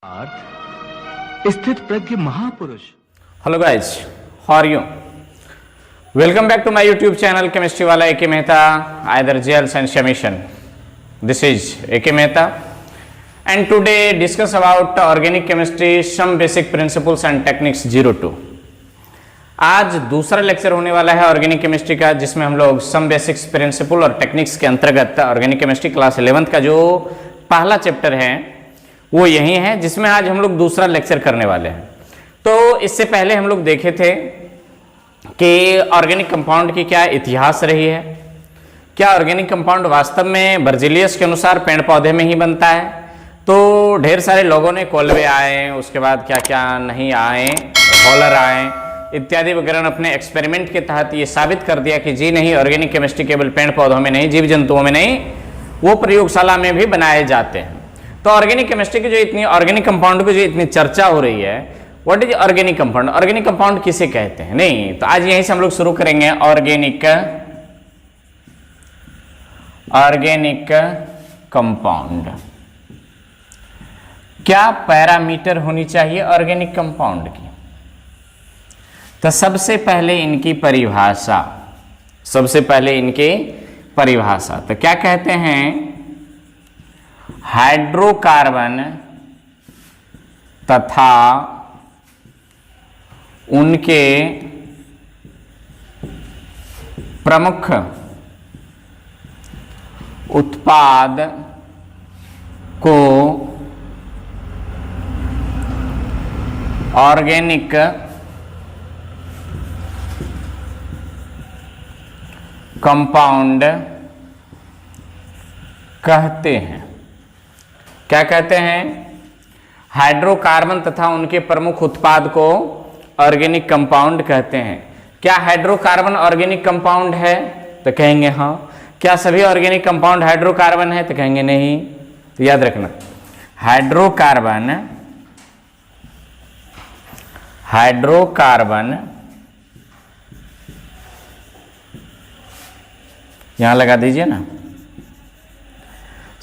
स्थित प्रज्ञ महापुरुष। Hello guys, how are you? Welcome back to my YouTube channel chemistry वाला A K Mehta, either gels and शमीशन. This is A K Mehta and today discuss about organic chemistry some basic principles and techniques 02. आज दूसरा lecture होने वाला है organic chemistry का, जिसमें हम लोग सम बेसिक्स प्रिंसिपल और टेक्निक्स के अंतर्गत ऑर्गेनिक केमिस्ट्री क्लास 11th का जो पहला चैप्टर है वो यही है, जिसमें आज हम लोग दूसरा लेक्चर करने वाले हैं. तो इससे पहले हम लोग देखे थे कि ऑर्गेनिक कंपाउंड की क्या इतिहास रही है, क्या ऑर्गेनिक कंपाउंड वास्तव में बर्जिलियस के अनुसार पेड़ पौधे में ही बनता है. तो ढेर सारे लोगों ने कोल्वे आए, उसके बाद क्या क्या नहीं आए, हॉलर आए इत्यादि वगैरह अपने एक्सपेरिमेंट के तहत ये साबित कर दिया कि जी नहीं, ऑर्गेनिक केमिस्ट्री केवल पेड़ पौधों में नहीं, जीव जंतुओं में नहीं, वो प्रयोगशाला में भी बनाए जाते हैं. तो ऑर्गेनिक केमिस्ट्री की जो इतनी ऑर्गेनिक कंपाउंड की जो इतनी चर्चा हो रही है, what is organic compound, organic compound किसे कहते हैं. नहीं, तो आज यहीं से हम लोग शुरू करेंगे. ऑर्गेनिक कंपाउंड, क्या पैरामीटर होनी चाहिए ऑर्गेनिक कंपाउंड की. तो सबसे पहले इनकी परिभाषा, तो क्या कहते हैं, हाइड्रोकार्बन तथा उनके प्रमुख उत्पाद को ऑर्गेनिक कंपाउंड कहते हैं. क्या कहते हैं? हाइड्रोकार्बन तथा उनके प्रमुख उत्पाद को ऑर्गेनिक कंपाउंड कहते हैं. क्या हाइड्रोकार्बन ऑर्गेनिक कंपाउंड है? तो कहेंगे हाँ. क्या सभी ऑर्गेनिक कंपाउंड हाइड्रोकार्बन है? तो कहेंगे नहीं. तो याद रखना, हाइड्रोकार्बन यहां लगा दीजिए ना,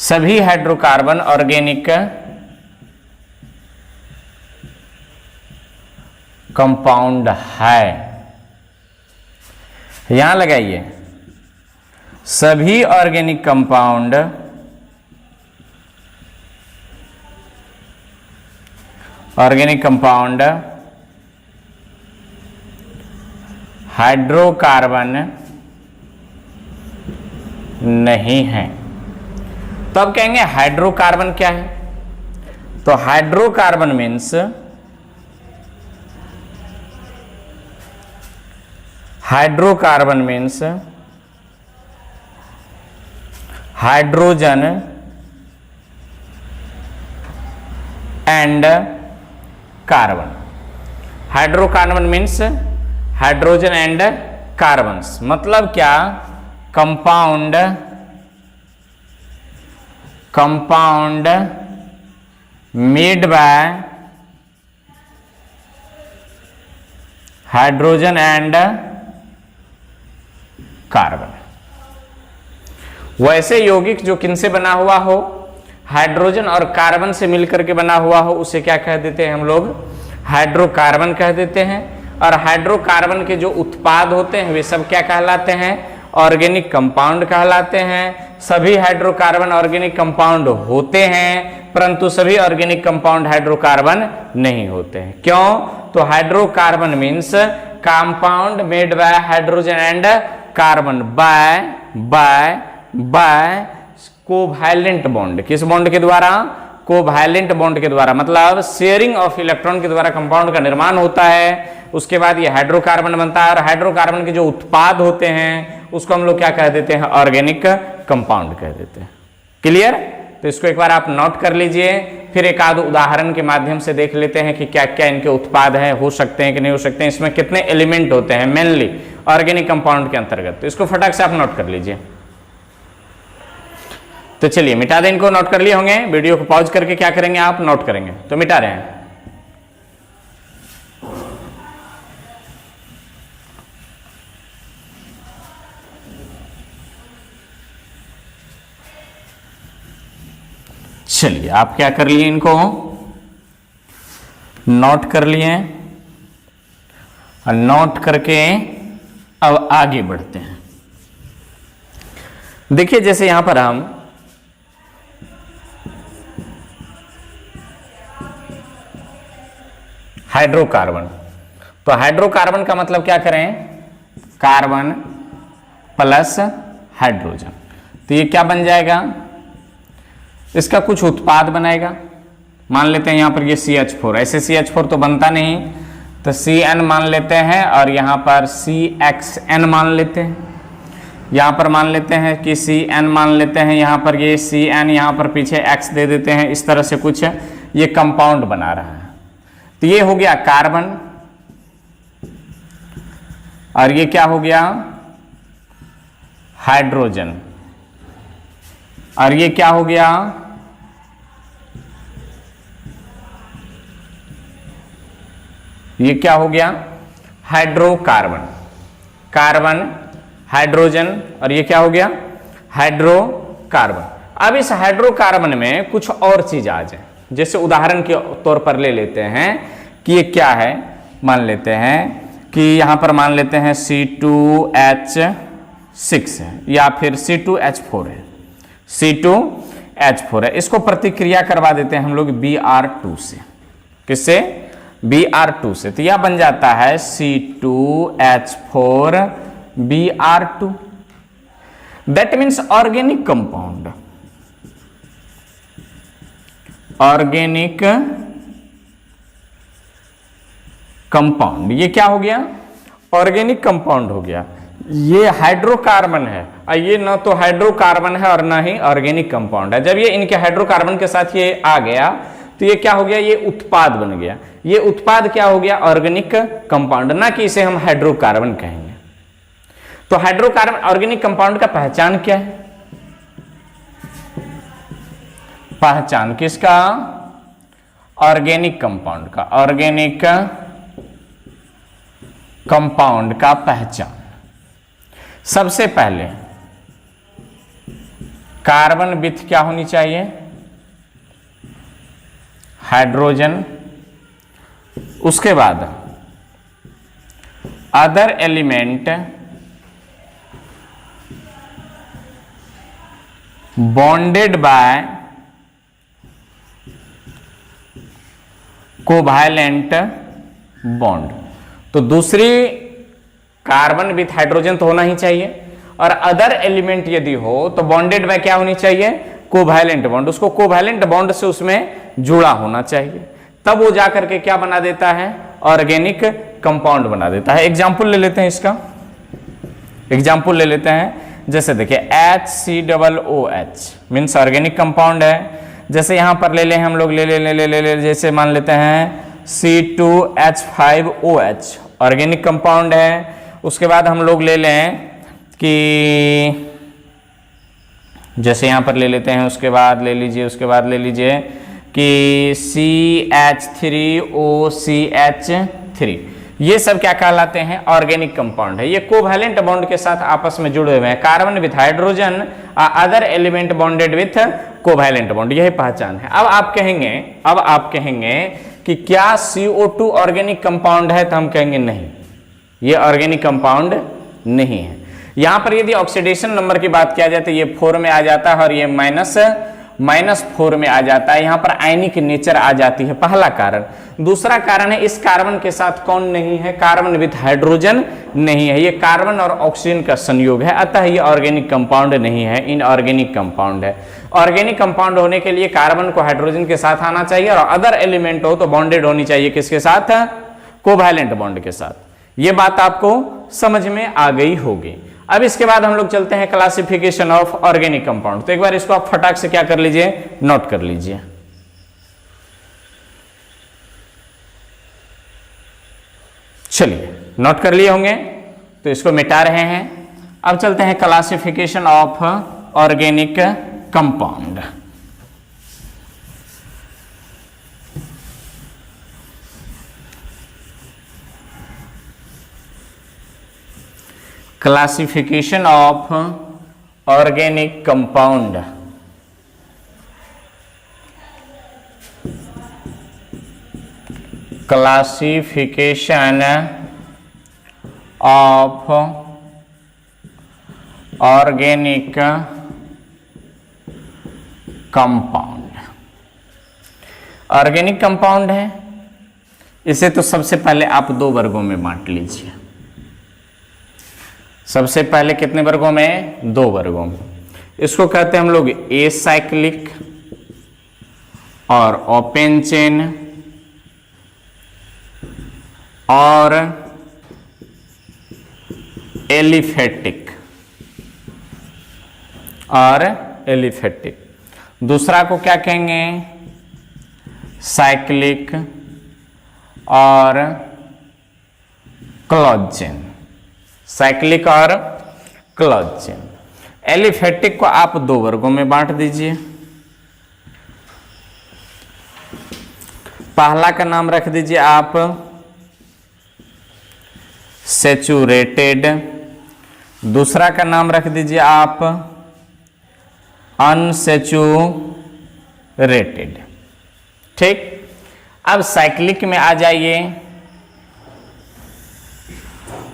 सभी हाइड्रोकार्बन ऑर्गेनिक कंपाउंड है. यहां लगाइए, सभी ऑर्गेनिक कंपाउंड हाइड्रोकार्बन नहीं है. तो अब कहेंगे हाइड्रोकार्बन क्या है. तो hydrocarbon means hydrogen and carbon. Hydrocarbon means hydrogen and carbons. मतलब क्या, compound made by hydrogen and carbon. वैसे यौगिक जो किनसे बना हुआ हो, हाइड्रोजन और कार्बन से मिलकर के बना हुआ हो, उसे क्या कह देते हैं हम लोग, हाइड्रोकार्बन कह देते हैं. और हाइड्रोकार्बन के जो उत्पाद होते हैं वे सब क्या कहलाते हैं, ऑर्गेनिक कंपाउंड कहलाते हैं. सभी हाइड्रोकार्बन ऑर्गेनिक कंपाउंड होते हैं, परंतु सभी ऑर्गेनिक कंपाउंड हाइड्रोकार्बन नहीं होते हैं. क्यों? तो hydrocarbon means compound made by hydrogen and carbon bye covalent bond. किस बॉन्ड के द्वारा? कोवैलेंट बॉन्ड के द्वारा. मतलब शेयरिंग ऑफ इलेक्ट्रॉन के द्वारा कंपाउंड का निर्माण होता है. उसके बाद ये हाइड्रोकार्बन बनता है, और हाइड्रोकार्बन के जो उत्पाद होते हैं उसको हम लोग क्या कह देते हैं, ऑर्गेनिक कंपाउंड कह देते हैं. क्लियर? तो इसको एक बार आप नोट कर लीजिए, फिर एक आध उदाहरण के माध्यम से देख लेते हैं कि क्या क्या इनके उत्पाद हैं, हो सकते हैं कि नहीं हो सकते हैं, इसमें कितने एलिमेंट होते हैं मेनली ऑर्गेनिक कंपाउंड के अंतर्गत. तो इसको फटाक से आप नोट कर लीजिए. तो चलिए मिटा दें इनको. नोट कर लिए होंगे, वीडियो को पॉज करके क्या करेंगे आप, नोट करेंगे. तो मिटा रहे हैं. चलिए आप क्या कर लिए इनको, नोट कर लिए और नोट करके अब आगे बढ़ते हैं। देखिए जैसे यहां पर हम हाइड्रोकार्बन, तो हाइड्रोकार्बन का मतलब क्या करें, कार्बन प्लस हाइड्रोजन, तो ये क्या बन जाएगा, इसका कुछ उत्पाद बनाएगा। मान लेते हैं यहां पर ये CH4, ऐसे CH4 तो बनता नहीं, तो Cn मान लेते हैं और यहां पर CXN मान लेते हैं, यहां पर मान लेते हैं कि Cn मान लेते हैं, यहां पर ये Cn, यहां पर पीछे X दे देते हैं, इस तरह से कुछ ये कंपाउंड बना रहा है। तो ये हो गया कार्बन और ये क्या हो गया, हाइड्रोजन, और ये क्या हो गया, ये क्या हो गया, हाइड्रोकार्बन, कार्बन हाइड्रोजन, और ये क्या हो गया, हाइड्रोकार्बन। अब इस हाइड्रोकार्बन में कुछ और चीज आ जाए, जैसे उदाहरण के तौर पर ले लेते हैं कि ये क्या है, मान लेते हैं कि यहां पर मान लेते हैं C2H6 है या फिर C2H4 है, C2H4 है, इसको प्रतिक्रिया करवा देते हैं हम लोग Br2 से, किससे, Br2 से, तो यह बन जाता है C2H4Br2, that means organic compound, organic compound, ये क्या हो गया, ऑर्गेनिक कंपाउंड हो गया। ये हाइड्रोकार्बन है और ये ना तो हाइड्रोकार्बन है और ना ही ऑर्गेनिक कंपाउंड है। जब ये इनके हाइड्रोकार्बन के साथ ये आ गया तो ये क्या हो गया, ये उत्पाद बन गया। ये उत्पाद क्या हो गया, ऑर्गेनिक कंपाउंड, ना कि इसे हम हाइड्रोकार्बन कहेंगे। तो हाइड्रोकार्बन ऑर्गेनिक कंपाउंड का पहचान क्या है, पहचान किसका, ऑर्गेनिक कंपाउंड का, ऑर्गेनिक कंपाउंड का पहचान। सबसे पहले कार्बन विथ क्या होनी चाहिए, हाइड्रोजन, उसके बाद other element bonded by covalent bond. तो दूसरी कार्बन विथ हाइड्रोजन तो होना ही चाहिए, और अदर एलिमेंट यदि हो तो बॉन्डेड बाय क्या होनी चाहिए, कोवैलेंट बॉन्ड, उसको कोवैलेंट बॉन्ड से उसमें जुड़ा होना चाहिए, तब वो जाकर के क्या बना देता है, ऑर्गेनिक कंपाउंड बना देता है। एग्जाम्पल ले लेते हैं इसका, एग्जाम्पल ले लेते हैं, जैसे देखिए HCOOH मीन्स ऑर्गेनिक कंपाउंड है। जैसे यहां पर ले लें हम लोग, ले जैसे मान लेते हैं C2H5OH ऑर्गेनिक कंपाउंड है। उसके बाद हम लोग ले लें कि जैसे यहां पर ले लेते हैं, उसके बाद ले लीजिए कि CH3OCH3, ये सब क्या कहलाते हैं, ऑर्गेनिक कंपाउंड है। ये कोवैलेंट बॉन्ड के साथ आपस में जुड़े हुए हैं, carbon with hydrogen, other element bonded with covalent bond, यही पहचान है। अब आप कहेंगे कि क्या CO2 ऑर्गेनिक कंपाउंड है, तो हम कहेंगे नहीं, ये ऑर्गेनिक कंपाउंड नहीं है। यहां पर यदि ऑक्सीडेशन नंबर की बात किया जाए तो ये 4 में आ जाता है और ये -4 में आ जाता है। यहां पर आयनिक नेचर आ जाती है, पहला कारण। दूसरा कारण है इस कार्बन के साथ कौन नहीं है, कार्बन विथ हाइड्रोजन नहीं है, ये कार्बन और ऑक्सीजन का संयोग है, अतः ये ऑर्गेनिक कंपाउंड नहीं है, इनऑर्गेनिक कंपाउंड है। ऑर्गेनिक कंपाउंड होने के लिए कार्बन को हाइड्रोजन के साथ आना चाहिए और अदर एलिमेंट हो तो बॉन्डेड होनी चाहिए, किसके साथ, कोवैलेंट बॉन्ड के साथ। ये बात आपको समझ में आ गई होगी। अब इसके बाद हम लोग चलते हैं क्लासिफिकेशन ऑफ ऑर्गेनिक कंपाउंड। तो एक बार इसको आप फटाक से क्या कर लीजिए, नोट कर लीजिए। चलिए नोट कर लिए होंगे तो इसको मिटा रहे हैं। अब चलते हैं classification of organic compound. Classification of organic compound. Classification of organic compound. Organic compound है, इसे तो सबसे पहले आप दो वर्गों में बांट लीजिए। सबसे पहले कितने वर्गों में? दो वर्गों में। इसको कहते हैं हम लोग एसाइक्लिक और ओपन चेन और एलिफेटिक और एलिफेटिक। दूसरा को क्या कहेंगे? साइक्लिक और क्लोज चेन। साइक्लिक और क्लोज चेन। एलिफेटिक को आप दो वर्गों में बांट दीजिए। पहला का नाम रख दीजिए आप सैचुरेटेड, दूसरा का नाम रख दीजिए आप अनसैचुरेटेड। ठीक, अब साइक्लिक में आ जाइए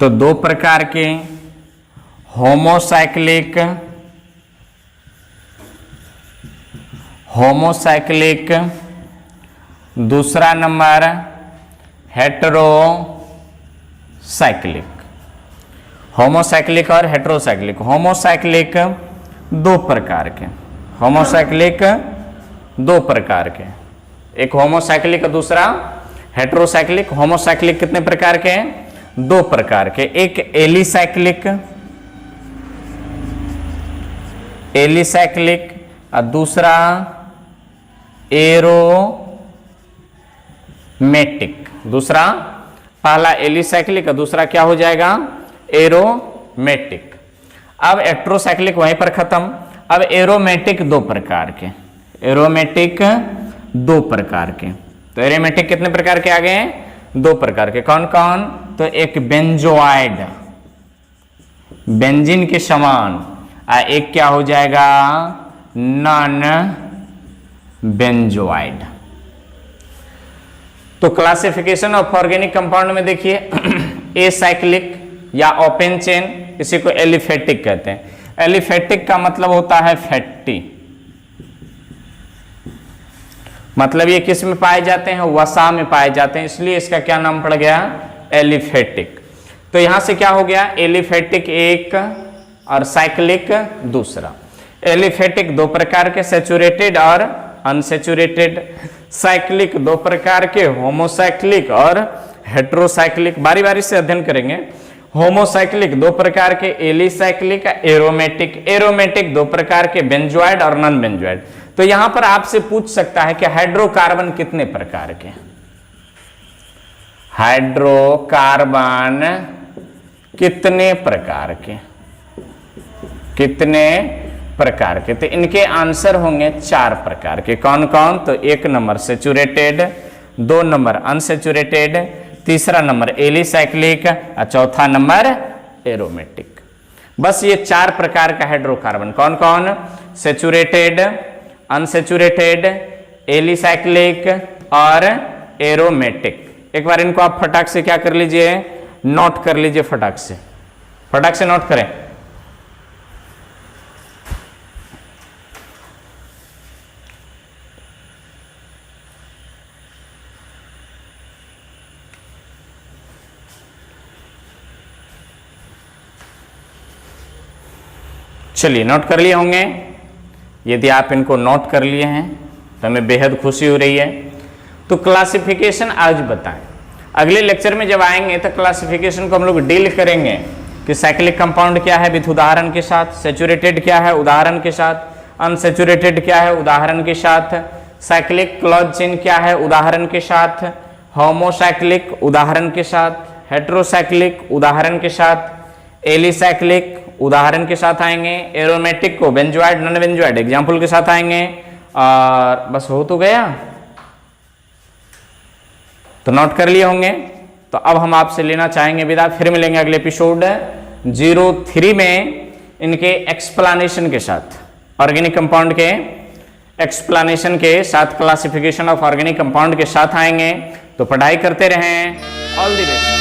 तो दो प्रकार के होमोसाइक्लिक दूसरा नंबर हेटेरोसाइक्लिक। होमोसाइक्लिक और हेटेरोसाइक्लिक। होमोसाइक्लिक दो प्रकार के, होमोसाइक्लिक दो प्रकार के, एक होमोसाइक्लिक दूसरा हेटेरोसाइक्लिक। होमोसाइक्लिक कितने प्रकार के हैं? दो प्रकार के। एक एलिसाइक्लिक और दूसरा एरोमेटिक। दूसरा, पहला एलिसाइक्लिक और दूसरा क्या हो जाएगा? एरोमेटिक। अब हेटेरोसाइक्लिक वहीं पर खत्म। अब एरोमेटिक दो प्रकार के, एरोमेटिक दो प्रकार के। तो एरोमेटिक कितने प्रकार के आ गए हैं? दो प्रकार के। कौन कौन? तो एक बेंजोआइड, बेंजीन के समान, और एक क्या हो जाएगा? नॉन बेंजोआइड। तो क्लासिफिकेशन ऑफ ऑर्गेनिक कंपाउंड में देखिए एसाइक्लिक या ओपन चेन, इसी को एलिफेटिक कहते हैं। एलिफेटिक का मतलब होता है फैटी, मतलब ये किस में पाए जाते हैं? वसा में पाए जाते हैं, इसलिए इसका क्या नाम पड़ गया? एलिफेटिक। तो यहां से क्या हो गया? एलिफेटिक एक और साइक्लिक दूसरा। एलिफेटिक दो प्रकार के, सैचुरेटेड और अनसैचुरेटेड। साइक्लिक दो प्रकार के, होमोसाइक्लिक और हेटेरोसाइक्लिक। बारी बारी से अध्ययन करेंगे। होमोसाइक्लिक दो प्रकार के, एलिसाइक्लिक, एरोमेटिक। एरोमेटिक दो प्रकार के, बेंजोइड और नॉन बेंजोइड। तो यहां पर आपसे पूछ सकता है कि हाइड्रोकार्बन कितने प्रकार के? हाइड्रोकार्बन कितने प्रकार के? कितने प्रकार के? तो इनके आंसर होंगे चार प्रकार के। कौन कौन? तो एक नंबर सैचुरेटेड, दो नंबर अनसैचुरेटेड, तीसरा नंबर एलिसाइक्लिक और चौथा नंबर एरोमेटिक। बस ये चार प्रकार का हाइड्रोकार्बन। कौन कौन? सैचुरेटेड, अनसैचुरेटेड, एलिसाइक्लिक और एरोमेटिक। एक बार इनको आप फटाक से क्या कर लीजिए? नोट कर लीजिए। फटाक से नोट करें। चलिए, नोट कर लिए होंगे। यदि आप इनको नोट कर लिए हैं तो हमें बेहद खुशी हो रही है। तो क्लासिफिकेशन आज बताएं। अगले लेक्चर में जब आएंगे तो क्लासिफिकेशन को हम लोग डील करेंगे कि साइक्लिक कंपाउंड क्या है विथ उदाहरण के साथ, सैचुरेटेड क्या है उदाहरण के साथ, अनसैचुरेटेड क्या है उदाहरण के साथ, साइक्लिक क्लोज चेन क्या है उदाहरण के साथ, होमोसाइक्लिक उदाहरण के साथ, हेटेरोसाइक्लिक उदाहरण के साथ, एलिसाइक्लिक उदाहरण के साथ आएंगे, एरोमेटिक को बेंजोइड नॉन बेंजोइड एग्जाम्पल के साथ आएंगे। और बस हो तो गया। तो नोट कर लिए होंगे। तो अब हम आपसे लेना चाहेंगे विदा। फिर मिलेंगे अगले एपिसोड 03 में इनके एक्सप्लेनेशन के साथ, ऑर्गेनिक कंपाउंड के एक्सप्लेनेशन के साथ, क्लासिफिकेशन ऑफ ऑर्गेनिक कंपाउंड के साथ आएंगे। तो पढ़ाई करते रहें। All the best.